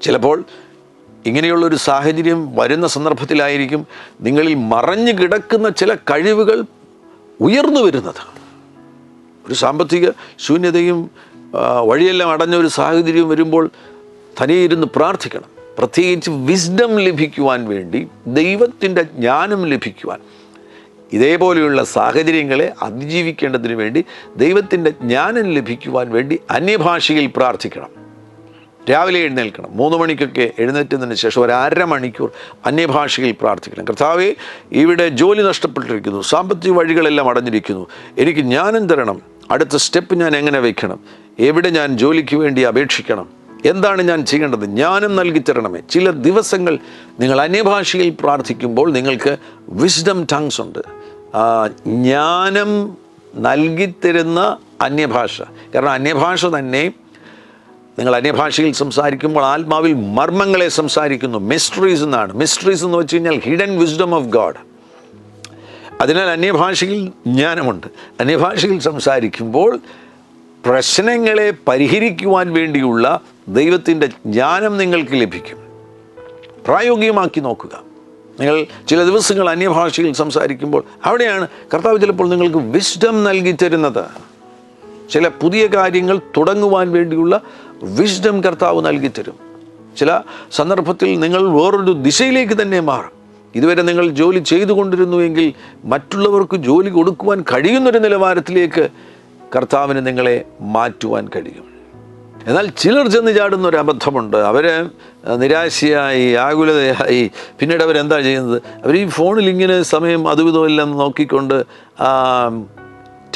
ചിലപ്പോൾ ഇങ്ങനെയുള്ളൊരു സാഹചര്യം വരുന്ന സന്ദർഭത്തിലായിരിക്കും നിങ്ങളിൽ മറഞ്ഞു കിടക്കുന്ന ചില കഴിവുകൾ ഉയർന്നു വരുന്നത്. ഒരു സാമ്പത്തിക ശൂന്യതയും വഴിയെല്ലാം അടഞ്ഞ ഒരു സാഹചര്യം വരുമ്പോൾ തനിയെ ഇരുന്ന് പ്രാർത്ഥിക്കണം. പ്രത്യേകിച്ച് വിസ്ഡം ലഭിക്കുവാൻ വേണ്ടി, ദൈവത്തിൻ്റെ ജ്ഞാനം ലഭിക്കുവാൻ, ഇതേപോലെയുള്ള സാഹചര്യങ്ങളെ അതിജീവിക്കേണ്ടതിന് വേണ്ടി ദൈവത്തിൻ്റെ ജ്ഞാനം ലഭിക്കുവാൻ വേണ്ടി അന്യഭാഷയിൽ പ്രാർത്ഥിക്കണം. രാവിലെ എഴുന്നേൽക്കണം. 3 മണിക്കൊക്കെ എഴുന്നേറ്റതിന് ശേഷം ഒരു 1/2 മണിക്കൂർ അന്യഭാഷയിൽ പ്രാർത്ഥിക്കണം. കർത്താവേ, ഇവിടെ ജോലി നഷ്ടപ്പെട്ടിരിക്കുന്നു, സാമ്പത്തിക വഴികളെല്ലാം അടഞ്ഞിരിക്കുന്നു, എനിക്ക് ജ്ഞാനം തരണം. അടുത്ത സ്റ്റെപ്പ് ഞാൻ എങ്ങനെ വയ്ക്കണം? എവിടെ ഞാൻ ജോലിക്ക് വേണ്ടി അപേക്ഷിക്കണം? എന്താണ് ഞാൻ ചെയ്യേണ്ടത്? ജ്ഞാനം നൽകി തരണമേ. ചില ദിവസങ്ങൾ നിങ്ങൾ അന്യഭാഷയിൽ പ്രാർത്ഥിക്കുമ്പോൾ നിങ്ങൾക്ക് വിസ്ഡം ടങ്സ് ഉണ്ട്. ജ്ഞാനം നൽകിത്തരുന്ന അന്യഭാഷ. കാരണം അന്യഭാഷ തന്നെ, നിങ്ങൾ അന്യഭാഷയിൽ സംസാരിക്കുമ്പോൾ ആത്മാവിൽ മർമ്മങ്ങളെ സംസാരിക്കുന്നു. മിസ്റ്ററീസ് എന്നാണ്. മിസ്റ്ററീസ് എന്ന് വെച്ച് കഴിഞ്ഞാൽ ഹിഡൻ വിസ്ഡം ഓഫ് ഗോഡ്. അതിനാൽ അന്യഭാഷയിൽ ജ്ഞാനമുണ്ട്. അന്യഭാഷയിൽ സംസാരിക്കുമ്പോൾ പ്രശ്നങ്ങളെ പരിഹരിക്കുവാൻ വേണ്ടിയുള്ള ദൈവത്തിൻ്റെ ജ്ഞാനം നിങ്ങൾക്ക് ലഭിക്കും. പ്രായോഗികമാക്കി നോക്കുക. നിങ്ങൾ ചില ദിവസങ്ങൾ അന്യഭാഷയിൽ സംസാരിക്കുമ്പോൾ അവിടെയാണ് കർത്താവ് ചിലപ്പോൾ നിങ്ങൾക്ക് വിസ്ഡം നൽകി തരുന്നത്. ചില പുതിയ കാര്യങ്ങൾ തുടങ്ങുവാൻ വേണ്ടിയുള്ള വിസ്ഡം കർത്താവ് നൽകി തരും. ചില സന്ദർഭത്തിൽ നിങ്ങൾ വേറൊരു ദിശയിലേക്ക് തന്നെ മാറും. ഇതുവരെ നിങ്ങൾ ജോലി ചെയ്തുകൊണ്ടിരുന്നുവെങ്കിൽ മറ്റുള്ളവർക്ക് ജോലി കൊടുക്കുവാൻ കഴിയുന്നൊരു നിലവാരത്തിലേക്ക് കർത്താവിന് നിങ്ങളെ മാറ്റുവാൻ കഴിയും. എന്നാൽ ചിലർ ചെന്ന് ചാടുന്ന ഒരു അബദ്ധമുണ്ട്. അവർ നിരാശയായി, ആകുലതയായി, പിന്നീട് അവരെന്താ ചെയ്യുന്നത്? അവർ ഈ ഫോണിൽ ഇങ്ങനെ സമയം അതും ഇതും എല്ലാം നോക്കിക്കൊണ്ട്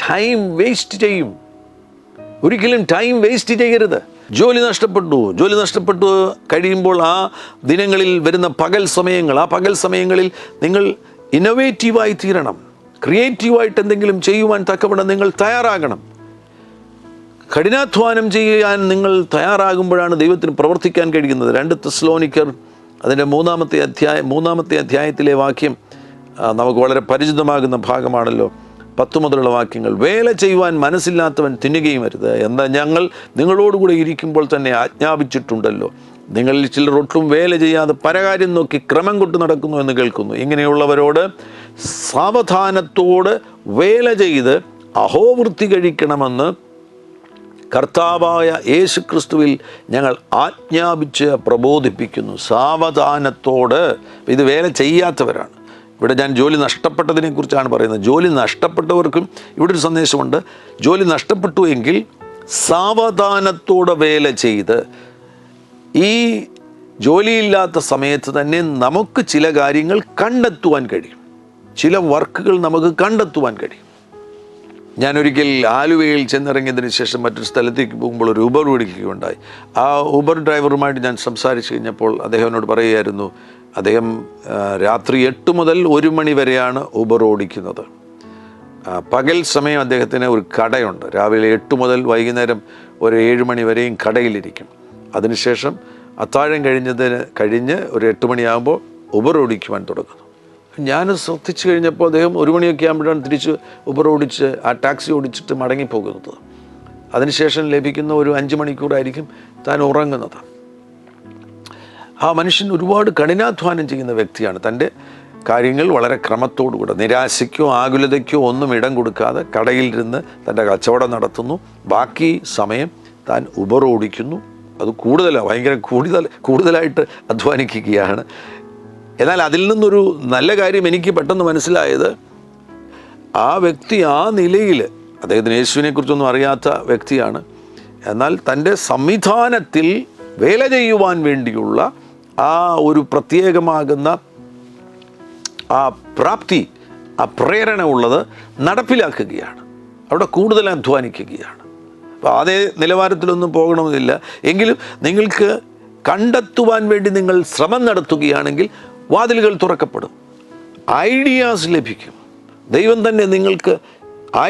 ടൈം വേസ്റ്റ് ചെയ്യും. ഒരിക്കലും ടൈം വേസ്റ്റ് ചെയ്യരുത്. ജോലി നഷ്ടപ്പെട്ടു കഴിയുമ്പോൾ ആ ദിനങ്ങളിൽ വരുന്ന പകൽ സമയങ്ങളിൽ നിങ്ങൾ ഇന്നോവേറ്റീവായി തീരണം. ക്രിയേറ്റീവായിട്ട് എന്തെങ്കിലും ചെയ്യുവാൻ തക്കവണ്ണം നിങ്ങൾ തയ്യാറാകണം. കഠിനാധ്വാനം ചെയ്യാൻ നിങ്ങൾ തയ്യാറാകുമ്പോഴാണ് ദൈവത്തിന് പ്രവർത്തിക്കാൻ കഴിയുന്നത്. 2 തെസ്സലോനിക്കർ അതിൻ്റെ 3-ാമത്തെ അധ്യായത്തിലെ വാക്യം നമുക്ക് വളരെ പരിചിതമാകുന്ന ഭാഗമാണല്ലോ. 10 മുതലുള്ള വാക്യങ്ങൾ. വേല ചെയ്യുവാൻ മനസ്സില്ലാത്തവൻ തിന്നുകയും അരുത്, എന്നാൽ ഞങ്ങൾ നിങ്ങളോടുകൂടെ ഇരിക്കുമ്പോൾ തന്നെ ആജ്ഞാപിച്ചിട്ടുണ്ടല്ലോ. നിങ്ങളിൽ ചിലർ ഒട്ടും വേല ചെയ്യാതെ പരകാര്യം നോക്കി ക്രമം കൊണ്ടു നടക്കുന്നു എന്ന് കേൾക്കുന്നു. ഇങ്ങനെയുള്ളവരോട് സാവധാനത്തോട് വേല ചെയ്ത് അഹോവൃത്തി കഴിക്കണമെന്ന് കർത്താവായ യേശുക്രിസ്തുവിൽ ഞങ്ങൾ ആജ്ഞാപിച്ച് പ്രബോധിപ്പിക്കുന്നു. സാവധാനത്തോട്. ഇത് വേല ചെയ്യാത്തവരാണ്. ഇവിടെ ഞാൻ ജോലി നഷ്ടപ്പെട്ടതിനെക്കുറിച്ചാണ് പറയുന്നത്. ജോലി നഷ്ടപ്പെട്ടവർക്കും ഇവിടെ ഒരു സന്ദേശമുണ്ട്. ജോലി നഷ്ടപ്പെട്ടു എങ്കിൽ സാവധാനത്തോടെ വേല ചെയ്ത്, ഈ ജോലിയില്ലാത്ത സമയത്ത് തന്നെ നമുക്ക് ചില കാര്യങ്ങൾ കണ്ടെത്തുവാൻ കഴിയും. ചില വർക്കുകൾ നമുക്ക് കണ്ടെത്തുവാൻ കഴിയും. ഞാനൊരിക്കൽ ആലുവയിൽ ചെന്നിറങ്ങിയതിന് ശേഷം മറ്റൊരു സ്ഥലത്തേക്ക് പോകുമ്പോൾ ഒരു ഊബർ വിളിക്കുകയുണ്ടായി. ആ ഊബർ ഡ്രൈവറുമായിട്ട് ഞാൻ സംസാരിച്ച് കഴിഞ്ഞപ്പോൾ അദ്ദേഹം എന്നോട് പറയുകയായിരുന്നു, അദ്ദേഹം രാത്രി 8 മുതൽ 1 മണി വരെയാണ് ഊബർ ഓടിക്കുന്നത്. പകൽ സമയം അദ്ദേഹത്തിന് ഒരു കടയുണ്ട്. രാവിലെ 8 മുതൽ വൈകുന്നേരം ഒരു 7 മണി വരെയും കടയിലിരിക്കും. അതിനുശേഷം അത്താഴം കഴിഞ്ഞ് ഒരു 8 മണിയാകുമ്പോൾ ഊബർ ഓടിക്കുവാൻ തുടങ്ങുന്നു. ഞാൻ ശ്രദ്ധിച്ചു കഴിഞ്ഞപ്പോൾ അദ്ദേഹം 1 മണിയൊക്കെ ആകുമ്പോഴാണ് തിരിച്ച് ഊബർ ഓടിച്ച് ആ ടാക്സി ഓടിച്ചിട്ട് മടങ്ങിപ്പോകുന്നത്. അതിനുശേഷം ലഭിക്കുന്ന ഒരു 5 മണിക്കൂറായിരിക്കും താൻ ഉറങ്ങുന്നത്. ആ മനുഷ്യൻ ഒരുപാട് കഠിനാധ്വാനം ചെയ്യുന്ന വ്യക്തിയാണ്. തൻ്റെ കാര്യങ്ങൾ വളരെ ക്രമത്തോടുകൂടെ, നിരാശയ്ക്കോ ആകുലതയ്ക്കോ ഒന്നും ഇടം കൊടുക്കാതെ കടയിലിരുന്ന് തൻ്റെ കച്ചവടം നടത്തുന്നു. ബാക്കി സമയം താൻ ഊബർ ഓടിക്കുന്നു. അത് ഭയങ്കര കൂടുതലായിട്ട് അധ്വാനിക്കുകയാണ്. എന്നാൽ അതിൽ നിന്നൊരു നല്ല കാര്യം എനിക്ക് പെട്ടെന്ന് മനസ്സിലായത്, ആ വ്യക്തി ആ നിലയിൽ, അദ്ദേഹത്തിന് യേശുവിനെക്കുറിച്ചൊന്നും അറിയാത്ത വ്യക്തിയാണ്, എന്നാൽ തൻ്റെ സംവിധാനത്തിൽ വേല ചെയ്യുവാൻ വേണ്ടിയുള്ള ആ ഒരു പ്രത്യേകമാകുന്ന ആ പ്രാപ്തി, ആ പ്രേരണ ഉള്ളത് നടപ്പിലാക്കുകയാണ്. അവിടെ കൂടുതൽ അധ്വാനിക്കുകയാണ്. അപ്പോൾ അതേ നിലവാരത്തിലൊന്നും പോകണമെന്നില്ല. എങ്കിലും നിങ്ങൾക്ക് കണ്ടെത്തുവാൻ വേണ്ടി നിങ്ങൾ ശ്രമം നടത്തുകയാണെങ്കിൽ വാതിലുകൾ തുറക്കപ്പെടും, ഐഡിയാസ് ലഭിക്കും. ദൈവം തന്നെ നിങ്ങൾക്ക്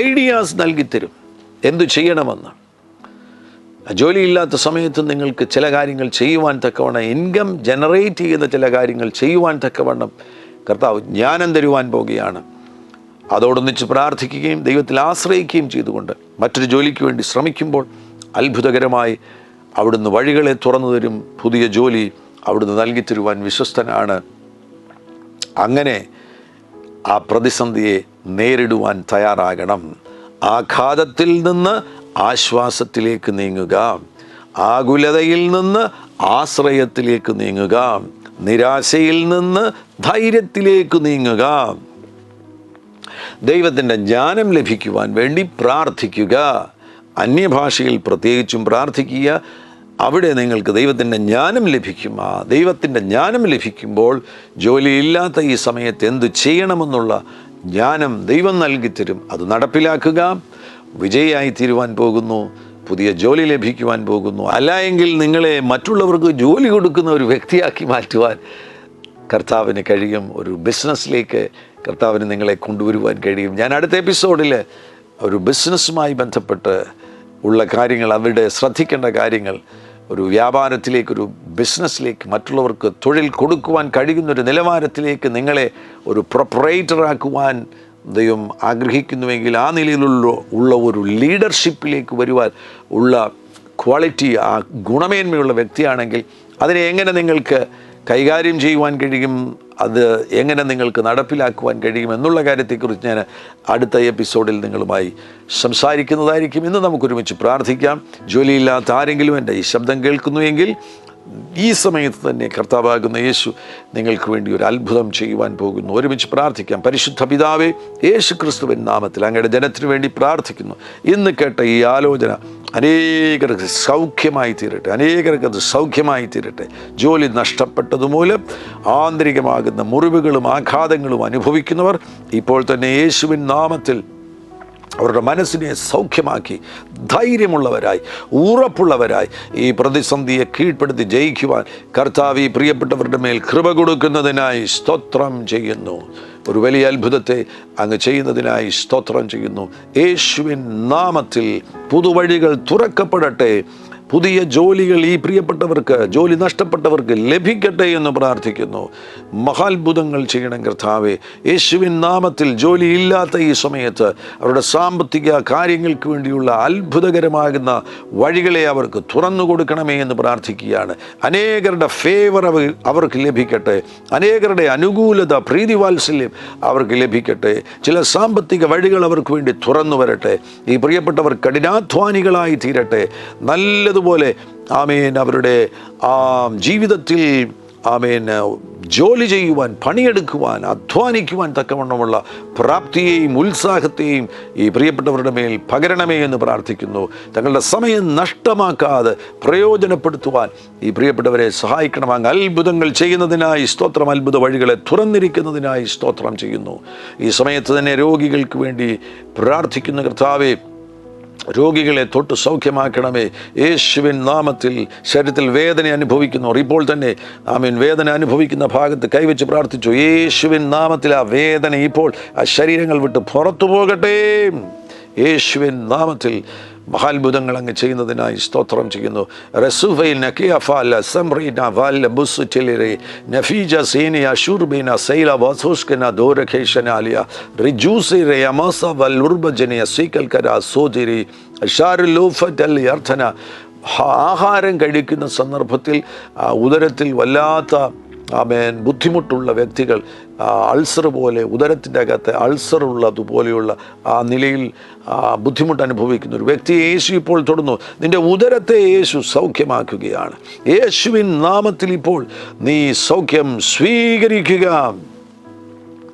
ഐഡിയാസ് നൽകിത്തരും എന്തു ചെയ്യണമെന്ന്. ജോലിയില്ലാത്ത സമയത്ത് നിങ്ങൾക്ക് ചില കാര്യങ്ങൾ ചെയ്യുവാൻ തക്കവണ്ണം, ഇൻകം ജനറേറ്റ് ചെയ്യുന്ന ചില കാര്യങ്ങൾ ചെയ്യുവാൻ തക്കവണ്ണം കർത്താവ് ജ്ഞാനം തരുവാൻ പോകുകയാണ്. അതോടൊന്നിച്ച് പ്രാർത്ഥിക്കുകയും ദൈവത്തിൽ ആശ്രയിക്കുകയും ചെയ്തുകൊണ്ട് മറ്റൊരു ജോലിക്ക് വേണ്ടി ശ്രമിക്കുമ്പോൾ അത്ഭുതകരമായി അവിടുന്ന് വഴികളെ തുറന്നു തരും. പുതിയ ജോലി അവിടുന്ന് നൽകി തരുവാൻ വിശ്വസ്തനാണ്. അങ്ങനെ ആ പ്രതിസന്ധിയെ നേരിടുവാൻ തയ്യാറാകണം. ആഘാതത്തിൽ നിന്ന് ആശ്വാസത്തിലേക്ക് നീങ്ങുക, ആകുലതയിൽ നിന്ന് ആശ്രയത്തിലേക്ക് നീങ്ങുക, നിരാശയിൽ നിന്ന് ധൈര്യത്തിലേക്ക് നീങ്ങുക. ദൈവത്തിൻ്റെ ജ്ഞാനം ലഭിക്കുവാൻ വേണ്ടി പ്രാർത്ഥിക്കുക. അന്യഭാഷയിൽ പ്രത്യേകിച്ചും പ്രാർത്ഥിക്കുക. അവിടെ നിങ്ങൾക്ക് ദൈവത്തിൻ്റെ ജ്ഞാനം ലഭിക്കും. ആ ദൈവത്തിൻ്റെ ജ്ഞാനം ലഭിക്കുമ്പോൾ ജോലിയില്ലാത്ത ഈ സമയത്ത് എന്തു ചെയ്യണമെന്നുള്ള ജ്ഞാനം ദൈവം നൽകിത്തരും. അത് നടപ്പിലാക്കുക. വിജയിയായി തീരുവാൻ പോകുന്നു. പുതിയ ജോലി ലഭിക്കുവാൻ പോകുന്നു. അല്ല എങ്കിൽ നിങ്ങളെ മറ്റുള്ളവർക്ക് ജോലി കൊടുക്കുന്ന ഒരു വ്യക്തിയാക്കി മാറ്റുവാൻ കർത്താവിന് കഴിയും. ഒരു ബിസിനസ്സിലേക്ക് കർത്താവിന് നിങ്ങളെ കൊണ്ടുവരുവാൻ കഴിയും. ഞാൻ അടുത്ത എപ്പിസോഡിൽ ഒരു ബിസിനസ്സുമായി ബന്ധപ്പെട്ട് ഉള്ള കാര്യങ്ങൾ, അവിടെ ശ്രദ്ധിക്കേണ്ട കാര്യങ്ങൾ, ഒരു വ്യാപാരത്തിലേക്ക്, ഒരു ബിസിനസ്സിലേക്ക്, മറ്റുള്ളവർക്ക് തൊഴിൽ കൊടുക്കുവാൻ കഴിയുന്നൊരു നിലവാരത്തിലേക്ക് നിങ്ങളെ ഒരു പ്രൊപ്പറേറ്ററാക്കുവാൻ ദൈവം ആഗ്രഹിക്കുന്നുവെങ്കിൽ, ആ നിലയിലുള്ള ഒരു ലീഡർഷിപ്പിലേക്ക് വരുവാൻ ഉള്ള ക്വാളിറ്റി, ആ ഗുണമേന്മയുള്ള വ്യക്തിയാണെങ്കിൽ അതിനെ എങ്ങനെ നിങ്ങൾക്ക് കൈകാര്യം ചെയ്യുവാൻ കഴിയും, അത് എങ്ങനെ നിങ്ങൾക്ക് നടപ്പിലാക്കുവാൻ കഴിയുമെന്നുള്ള കാര്യത്തെക്കുറിച്ച് ഞാൻ അടുത്ത എപ്പിസോഡിൽ നിങ്ങളുമായി സംസാരിക്കുന്നതായിരിക്കും. ഇന്ന് നമുക്കൊരുമിച്ച് പ്രാർത്ഥിക്കാം. ജോലിയില്ലാത്ത ആരെങ്കിലും എൻ്റെ ഈ ശബ്ദം കേൾക്കുന്നുവെങ്കിൽ ഈ സമയത്ത് തന്നെ കർത്താവാകുന്ന യേശു നിങ്ങൾക്ക് വേണ്ടി ഒരു അത്ഭുതം ചെയ്യുവാൻ പോകുന്നു. ഒരുമിച്ച് പ്രാർത്ഥിക്കാം. പരിശുദ്ധ പിതാവേ, യേശു ക്രിസ്തുവിൻ നാമത്തിൽ അങ്ങയുടെ ജനത്തിനു വേണ്ടി പ്രാർത്ഥിക്കുന്നു. ഇന്ന് കേട്ട ഈ ആലോചന അനേകർക്ക് സൗഖ്യമായി തീരട്ടെ, അനേകർക്ക് അത് സൗഖ്യമായി തീരട്ടെ. ജോലി നഷ്ടപ്പെട്ടതുമൂലം ആന്തരികമാകുന്ന മുറിവുകളും ആഘാതങ്ങളും അനുഭവിക്കുന്നവർ ഇപ്പോൾ തന്നെ യേശുവിൻ നാമത്തിൽ അവരുടെ മനസ്സിനെ സൗഖ്യമാക്കി ധൈര്യമുള്ളവരായി ഉറപ്പുള്ളവരായി ഈ പ്രതിസന്ധിയെ കീഴ്പ്പെടുത്തി ജയിക്കുവാൻ കർത്താവ് ഈ പ്രിയപ്പെട്ടവരുടെ മേൽ കൃപ കൊടുക്കുന്നതിനായി സ്തോത്രം ചെയ്യുന്നു. ഒരു വലിയ അത്ഭുതത്തെ അങ്ങ് ചെയ്യുന്നതിനായി സ്തോത്രം ചെയ്യുന്നു. യേശുവിൻ നാമത്തിൽ പുതുവഴികൾ തുറക്കപ്പെടട്ടെ. പുതിയ ജോലികൾ ഈ പ്രിയപ്പെട്ടവർക്ക്, ജോലി നഷ്ടപ്പെട്ടവർക്ക് ലഭിക്കട്ടെ എന്ന് പ്രാർത്ഥിക്കുന്നു. മഹാത്ഭുതങ്ങൾ ചെയ്യണം കർത്താവേ. യേശുവിൻ നാമത്തിൽ ജോലിയില്ലാത്ത ഈ സമയത്ത് അവരുടെ സാമ്പത്തിക കാര്യങ്ങൾക്ക് വേണ്ടിയുള്ള അത്ഭുതകരമാകുന്ന വഴികളെ അവർക്ക് തുറന്നു കൊടുക്കണമേ എന്ന് പ്രാർത്ഥിക്കുകയാണ്. അനേകരുടെ ഫേവർ അവർക്ക് ലഭിക്കട്ടെ. അനേകരുടെ അനുകൂലത, പ്രീതിവാത്സല്യം അവർക്ക് ലഭിക്കട്ടെ. ചില സാമ്പത്തിക വഴികൾ അവർക്ക് വേണ്ടി തുറന്നു വരട്ടെ. ഈ പ്രിയപ്പെട്ടവർ കഠിനാധ്വാനികളായി തീരട്ടെ. നല്ലതുപോലെ ആമേൻ അവരുടെ ജീവിതത്തിൽ ആമേൻ ജോലി ചെയ്യുവാൻ, പണിയെടുക്കുവാൻ, അധ്വാനിക്കുവാൻ തക്കവണ്ണമുള്ള പ്രാപ്തിയെയും ഉത്സാഹത്തെയും ഈ പ്രിയപ്പെട്ടവരുടെ മേൽ പകരണമേ എന്ന് പ്രാർത്ഥിക്കുന്നു. തങ്ങളുടെ സമയം നഷ്ടമാക്കാതെ പ്രയോജനപ്പെടുത്തുവാൻ ഈ പ്രിയപ്പെട്ടവരെ സഹായിക്കണം. അങ്ങ് അത്ഭുതങ്ങൾ ചെയ്യുന്നതിനായി സ്തോത്രം. അത്ഭുത വഴികളെ തുറന്നിരിക്കുന്നതിനായി സ്തോത്രം ചെയ്യുന്നു. ഈ സമയത്ത് തന്നെ രോഗികൾക്ക് വേണ്ടി പ്രാർത്ഥിക്കുന്ന കർത്താവേ, രോഗികളെ തൊട്ട് സൗഖ്യമാക്കണമേ യേശുവിൻ നാമത്തിൽ. ശരീരത്തിൽ വേദന അനുഭവിക്കുന്നവർ ഇപ്പോൾ തന്നെ ആമേൻ വേദന അനുഭവിക്കുന്ന ഭാഗത്ത് കൈവച്ച് പ്രാർത്ഥിച്ചു. യേശുവിൻ നാമത്തിൽ ആ വേദന ഇപ്പോൾ ആ ശരീരങ്ങൾ വിട്ട് പുറത്തു പോകട്ടെ. യേശുവിൻ നാമത്തിൽ മഹാത്ഭുതങ്ങൾ അങ്ങ് ചെയ്യുന്നതിനായി സ്തോത്രം ചെയ്യുന്നു. റസൂഫൈൽ നക്കിയഫാല സംറീന വാല ബുസ്സുറ്റിലിരെ നഫീജ സേനിയ ഷുർബിന സൈല വസോഷ്കന ദോരഖേഷനാലിയ റിജൂസിരെ യമസ വൽ ഉർബജനിയ സീക്കൽക്കര സോജിരി ഷാറുലോഫറ്റൽ അർത്ഥന. ആഹാരം കഴിക്കുന്ന സന്ദർഭത്തിൽ ഉദരത്തിൽ വല്ലാത്ത ആമേൻ ബുദ്ധിമുട്ടുള്ള വ്യക്തികൾ, അൾസർ പോലെ ഉദരത്തിൻ്റെ അകത്ത് അൾസർ ഉള്ളതുപോലെയുള്ള ആ നിലയിൽ ബുദ്ധിമുട്ട് അനുഭവിക്കുന്ന ഒരു വ്യക്തിയെ യേശു ഇപ്പോൾ തൊടുന്നു. നിൻ്റെ ഉദരത്തെ യേശു സൗഖ്യമാക്കുകയാണ്. യേശുവിൻ നാമത്തിൽ ഇപ്പോൾ നീ സൗഖ്യം സ്വീകരിക്കുക.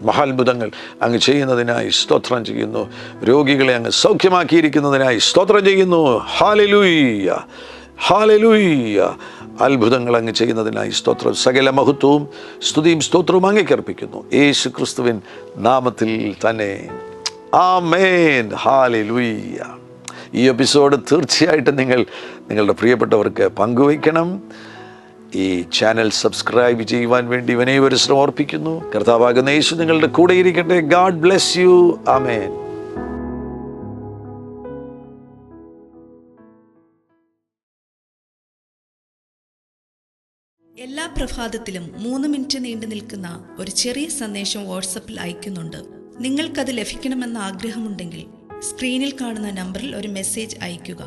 മഹാത്ഭുതങ്ങൾ അങ്ങ് ചെയ്യുന്നതിനായി സ്തോത്രം ചെയ്യുന്നു. രോഗികളെ അങ്ങ് സൗഖ്യമാക്കിയിരിക്കുന്നതിനായി സ്തോത്രം ചെയ്യുന്നു. Hallelujah, hallelujah. അത്ഭുതങ്ങൾ അങ്ങ് ചെയ്യുന്നതിനായി സ്തോത്രം. സകല മഹത്വവും സ്തുതിയും സ്തോത്രവും അങ്ങേക്കർപ്പിക്കുന്നു യേശു ക്രിസ്തുവിൻ നാമത്തിൽ തന്നെ. ആമേൻ, ഹല്ലേലൂയ. ഈ എപ്പിസോഡ് തീർച്ചയായിട്ടും നിങ്ങളുടെ പ്രിയപ്പെട്ടവർക്ക് പങ്കുവയ്ക്കണം. ഈ ചാനൽ സബ്സ്ക്രൈബ് ചെയ്യുവാൻ വേണ്ടി വിനയപൂർവ്വം ശ്രമം ഓർപ്പിക്കുന്നു. കർത്താവാകുന്ന യേശു നിങ്ങളുടെ കൂടെ ഇരിക്കട്ടെ. God bless you. ആമേൻ. എല്ലാ പ്രഭാതത്തിലും 3 മിനിറ്റ് നീണ്ടു നിൽക്കുന്ന ഒരു ചെറിയ സന്ദേശം വാട്സപ്പിൽ അയക്കുന്നുണ്ട്. നിങ്ങൾക്കത് ലഭിക്കണമെന്ന ആഗ്രഹമുണ്ടെങ്കിൽ സ്ക്രീനിൽ കാണുന്ന നമ്പറിൽ ഒരു മെസ്സേജ് അയയ്ക്കുക.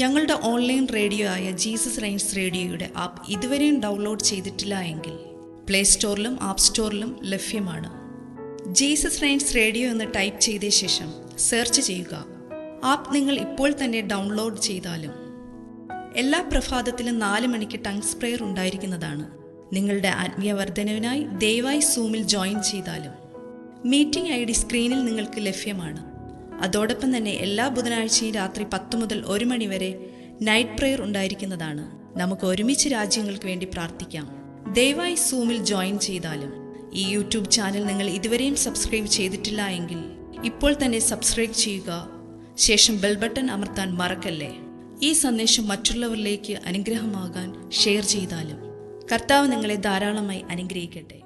ഞങ്ങളുടെ ഓൺലൈൻ റേഡിയോ ആയ ജീസസ് റെയിൻസ് റേഡിയോയുടെ ആപ്പ് ഇതുവരെയും ഡൗൺലോഡ് ചെയ്തിട്ടില്ല എങ്കിൽ പ്ലേ സ്റ്റോറിലും ആപ്പ് സ്റ്റോറിലും ലഭ്യമാണ്. ജീസസ് റെയിൻസ് റേഡിയോ എന്ന് ടൈപ്പ് ചെയ്ത ശേഷം സെർച്ച് ചെയ്യുക. ആപ്പ് നിങ്ങൾ ഇപ്പോൾ തന്നെ ഡൗൺലോഡ് ചെയ്താലും. എല്ലാ പ്രഭാതത്തിലും 4 മണിക്ക് ടങ്സ് പ്രെയർ ഉണ്ടായിരിക്കുന്നതാണ്. നിങ്ങളുടെ ആത്മീയ വർധനവിനായി ദയവായി സൂമിൽ ജോയിൻ ചെയ്താലും. മീറ്റിംഗ് ID സ്ക്രീനിൽ നിങ്ങൾക്ക് ലഭ്യമാണ്. അതോടൊപ്പം തന്നെ എല്ലാ ബുധനാഴ്ചയും രാത്രി 10 മുതൽ 1 മണി വരെ നൈറ്റ് പ്രെയർ ഉണ്ടായിരിക്കുന്നതാണ്. നമുക്ക് ഒരുമിച്ച് രാജ്യങ്ങൾക്ക് വേണ്ടി പ്രാർത്ഥിക്കാം. ദയവായി സൂമിൽ ജോയിൻ ചെയ്താലും. ഈ യൂട്യൂബ് ചാനൽ നിങ്ങൾ ഇതുവരെയും സബ്സ്ക്രൈബ് ചെയ്തിട്ടില്ല എങ്കിൽ ഇപ്പോൾ തന്നെ സബ്സ്ക്രൈബ് ചെയ്യുക. ശേഷം ബെൽ ബട്ടൺ അമർത്താൻ മറക്കല്ലേ. ഈ സന്ദേശം മറ്റുള്ളവരിലേക്ക് അനുഗ്രഹമാകാൻ ഷെയർ ചെയ്താലും. കർത്താവ് നിങ്ങളെ ധാരാളമായി അനുഗ്രഹിക്കട്ടെ.